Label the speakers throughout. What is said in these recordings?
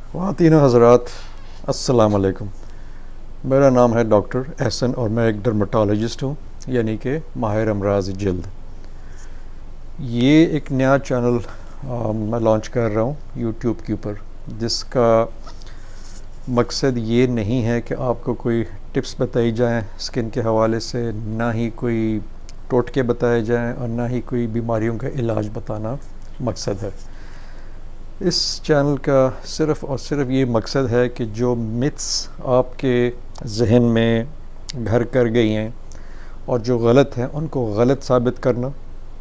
Speaker 1: ख़वातीन हज़रात, अस्सलाम वालेकुम। मेरा नाम है डॉक्टर एहसन और मैं एक डर्मेटोलॉजिस्ट हूँ, यानी कि माहिर अमराज़ जल्द। ये एक नया चैनल मैं लॉन्च कर रहा हूँ यूट्यूब के ऊपर, जिसका मकसद ये नहीं है कि आपको कोई टिप्स बताई जाएँ स्किन के हवाले से, ना ही कोई टोटके बताए जाएँ और ना ही कोई बीमारियों का इलाज बताना मकसद है। इस चैनल का सिर्फ़ और सिर्फ ये मकसद है कि जो मिथ्स आपके जहन में घर कर गई हैं और जो गलत हैं उनको गलत साबित करना,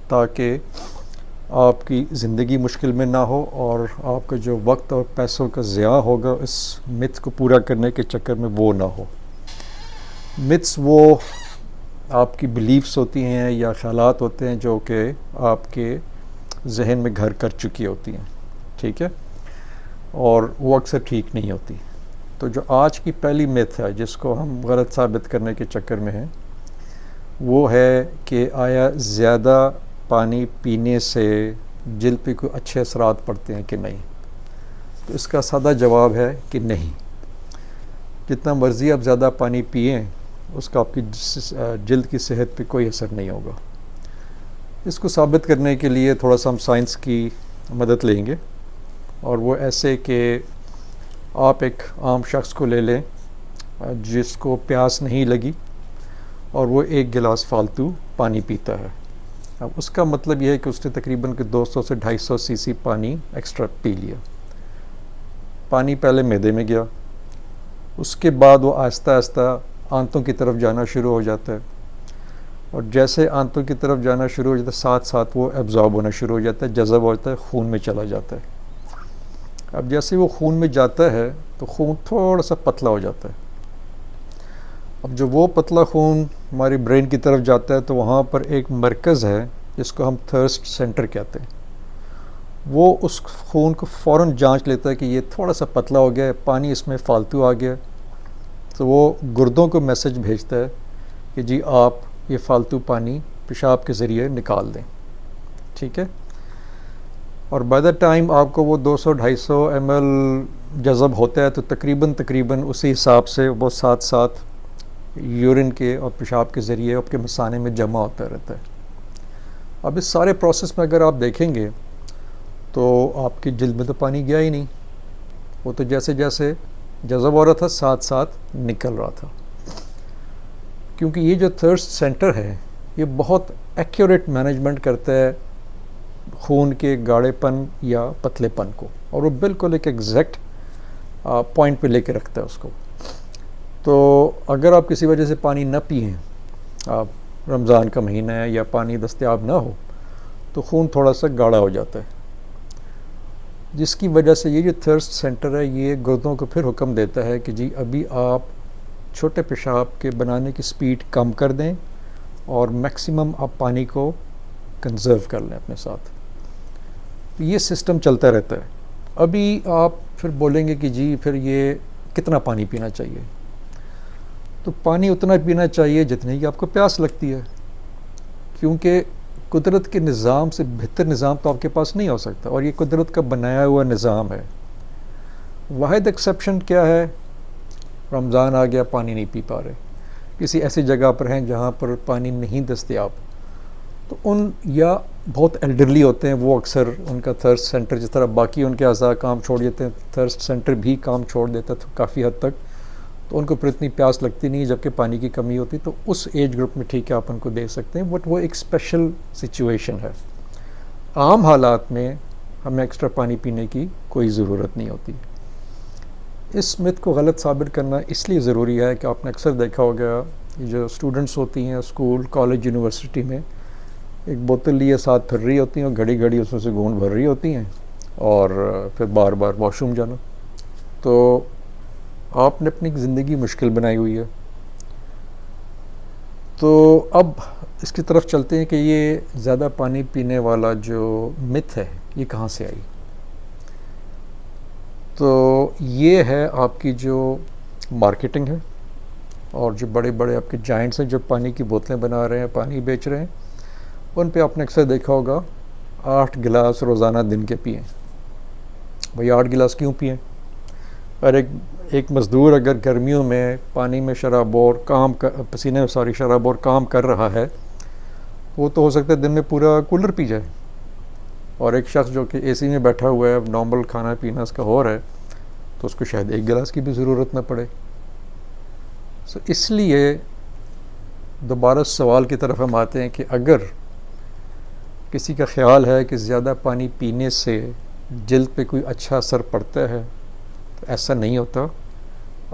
Speaker 1: ताकि आपकी ज़िंदगी मुश्किल में ना हो और आपका जो वक्त और पैसों का ज़िया होगा इस मिथ को पूरा करने के चक्कर में वो ना हो। मिथ्स वो आपकी बिलीफ्स होती हैं या ख़यालात होते हैं जो कि आपके जहन में घर कर चुकी होती हैं, ठीक है, और वो अक्सर ठीक नहीं होती। तो जो आज की पहली मिथ है जिसको हम गलत साबित करने के चक्कर में हैं, वो है कि आया ज़्यादा पानी पीने से जिल्द पे कोई अच्छे असरात पड़ते हैं कि नहीं। तो इसका सादा जवाब है कि नहीं। जितना मर्ज़ी आप ज़्यादा पानी पिएं, उसका आपकी जिल्द की सेहत पे कोई असर नहीं होगा। इसको साबित करने के लिए थोड़ा सा हम साइंस की मदद लेंगे, और वो ऐसे कि आप एक आम शख्स को ले लें जिसको प्यास नहीं लगी और वो एक गिलास फालतू पानी पीता है। अब उसका मतलब ये है कि उसने तकरीबन 200 से 250 सीसी पानी एक्स्ट्रा पी लिया। पानी पहले मैदे में गया, उसके बाद वो आहिस्ता आहिस्ता आंतों की तरफ जाना शुरू हो जाता है, और जैसे आंतों की तरफ जाना शुरू हो जाता है साथ साथ वो एब्जॉर्ब होना शुरू हो जाता है, जज़ब होता है, खून में चला जाता है। अब जैसे वो खून में जाता है तो खून थोड़ा सा पतला हो जाता है। अब जब वो पतला खून हमारी ब्रेन की तरफ जाता है तो वहाँ पर एक मरकज़ है जिसको हम थर्स्ट सेंटर कहते हैं। वो उस खून को फ़ौरन जांच लेता है कि ये थोड़ा सा पतला हो गया है, पानी इसमें फ़ालतू आ गया। तो वो गुर्दों को मैसेज भेजता है कि जी आप ये फ़ालतू पानी पेशाब के ज़रिए निकाल दें, ठीक है। और बाय द टाइम आपको वो 200-250 ml जज़ब होता है तो तकरीबन उसी हिसाब से वो साथ साथ यूरिन के और पेशाब के ज़रिए आपके मसाने में जमा होता रहता है। अब इस सारे प्रोसेस में अगर आप देखेंगे तो आपकी जिल्द में तो पानी गया ही नहीं, वो तो जैसे जैसे जज़ब हो रहा था साथ साथ निकल रहा था। क्योंकि ये जो थर्स्ट सेंटर है ये बहुत एक्यूरेट मैनेजमेंट करता है खून के गाढ़ेपन या पतलेपन को, और वो बिल्कुल एक एग्जैक्ट पॉइंट पे लेके रखता है उसको। तो अगर आप किसी वजह से पानी न पिएं, आप रमज़ान का महीना है या पानी दस्तयाब ना हो, तो खून थोड़ा सा गाढ़ा हो जाता है, जिसकी वजह से ये जो थर्स्ट सेंटर है ये गुर्दों को फिर हुक्म देता है कि जी अभी आप छोटे पेशाब के बनाने की स्पीड कम कर दें और मैक्सिमम आप पानी को कंज़र्व कर लें अपने साथ। ये सिस्टम चलता रहता है। अभी आप फिर बोलेंगे कि जी फिर ये कितना पानी पीना चाहिए। तो पानी उतना पीना चाहिए जितने की आपको प्यास लगती है, क्योंकि कुदरत के निज़ाम से बेहतर निज़ाम तो आपके पास नहीं हो सकता, और ये कुदरत का बनाया हुआ निज़ाम है। वाहिद एक्सेप्शन क्या है, रमज़ान आ गया पानी नहीं पी पा रहे, किसी ऐसी जगह पर हैं जहाँ पर पानी नहीं दस्तयाब, तो उन या बहुत एल्डरली होते हैं, वो अक्सर उनका थर्स्ट सेंटर जिस तरह बाकी उनके अज़ा काम छोड़ देते हैं, थर्स्ट सेंटर भी काम छोड़ देता है तो काफ़ी हद तक, तो उनको फिर इतनी प्यास लगती नहीं जबकि पानी की कमी होती, तो उस एज ग्रुप में ठीक है आप उनको दे सकते हैं, बट वो एक स्पेशल सिचुएशन है। आम हालात में हमें एक्स्ट्रा पानी पीने की कोई ज़रूरत नहीं होती। इस मिथ को गलत साबित करना इसलिए ज़रूरी है कि आपने अक्सर देखा होगा जो स्टूडेंट्स होती हैं स्कूल कॉलेज यूनिवर्सिटी में, एक बोतल लिए साथ फिर रही होती हैं और घड़ी घड़ी उसमें से घूंट भर रही होती हैं और फिर बार बार वॉशरूम जाना। तो आपने अपनी ज़िंदगी मुश्किल बनाई हुई है। तो अब इसकी तरफ चलते हैं कि ये ज़्यादा पानी पीने वाला जो मिथ है ये कहाँ से आई। तो ये है आपकी जो मार्केटिंग है, और जो बड़े बड़े आपके जाइंट्स हैं जो पानी की बोतलें बना रहे हैं, पानी बेच रहे हैं, उन पे आपने अक्सर देखा होगा 8 गिलास रोज़ाना दिन के पिएँ। भाई 8 गिलास क्यों पिएँ? और एक मज़दूर अगर गर्मियों में पानी में शराबोर काम कर पसीने में सॉरी शराबोर काम कर रहा है, वो तो हो सकता है दिन में पूरा कूलर पी जाए। और एक शख्स जो कि एसी में बैठा हुआ है, नॉर्मल खाना पीना उसका हो रहा है, तो उसको शायद एक गिलास की भी ज़रूरत ना पड़े। सो इसलिए दोबारा सवाल की तरफ हम आते हैं कि अगर किसी का ख्याल है कि ज़्यादा पानी पीने से जल्द पे कोई अच्छा असर पड़ता है, तो ऐसा नहीं होता।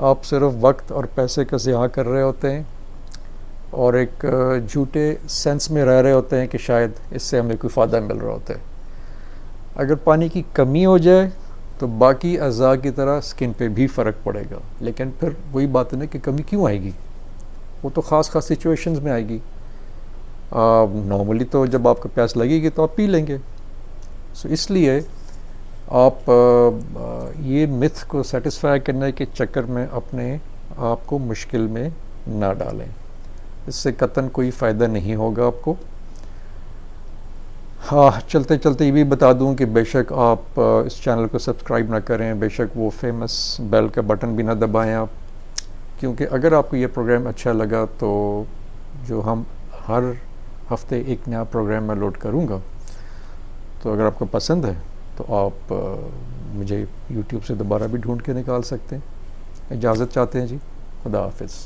Speaker 1: आप सिर्फ वक्त और पैसे का ज़िया कर रहे होते हैं और एक झूठे सेंस में रह रहे होते हैं कि शायद इससे हमें कोई फ़ायदा मिल रहा होता है। अगर पानी की कमी हो जाए तो बाकी अज़ा की तरह स्किन पे भी फ़र्क पड़ेगा, लेकिन फिर वही बात है ना कि कमी क्यों आएगी, वो तो ख़ास सिचुएशंस में आएगी। नॉर्मली तो जब आपको प्यास लगेगी तो आप पी लेंगे। सो इसलिए आप ये मिथ को सेटिस्फाई करने के चक्कर में अपने आप को मुश्किल में ना डालें, इससे कतन कोई फ़ायदा नहीं होगा आपको। हाँ, चलते चलते ये भी बता दूं कि बेशक आप इस चैनल को सब्सक्राइब ना करें, बेशक वो फेमस बेल का बटन भी ना दबाएं आप, क्योंकि अगर आपको ये प्रोग्राम अच्छा लगा तो जो हम हर हफ्ते एक नया प्रोग्राम मैं लोड करूँगा, तो अगर आपको पसंद है तो आप मुझे YouTube से दोबारा भी ढूंढ के निकाल सकते हैं। इजाज़त चाहते हैं जी, खुदा हाफिज़।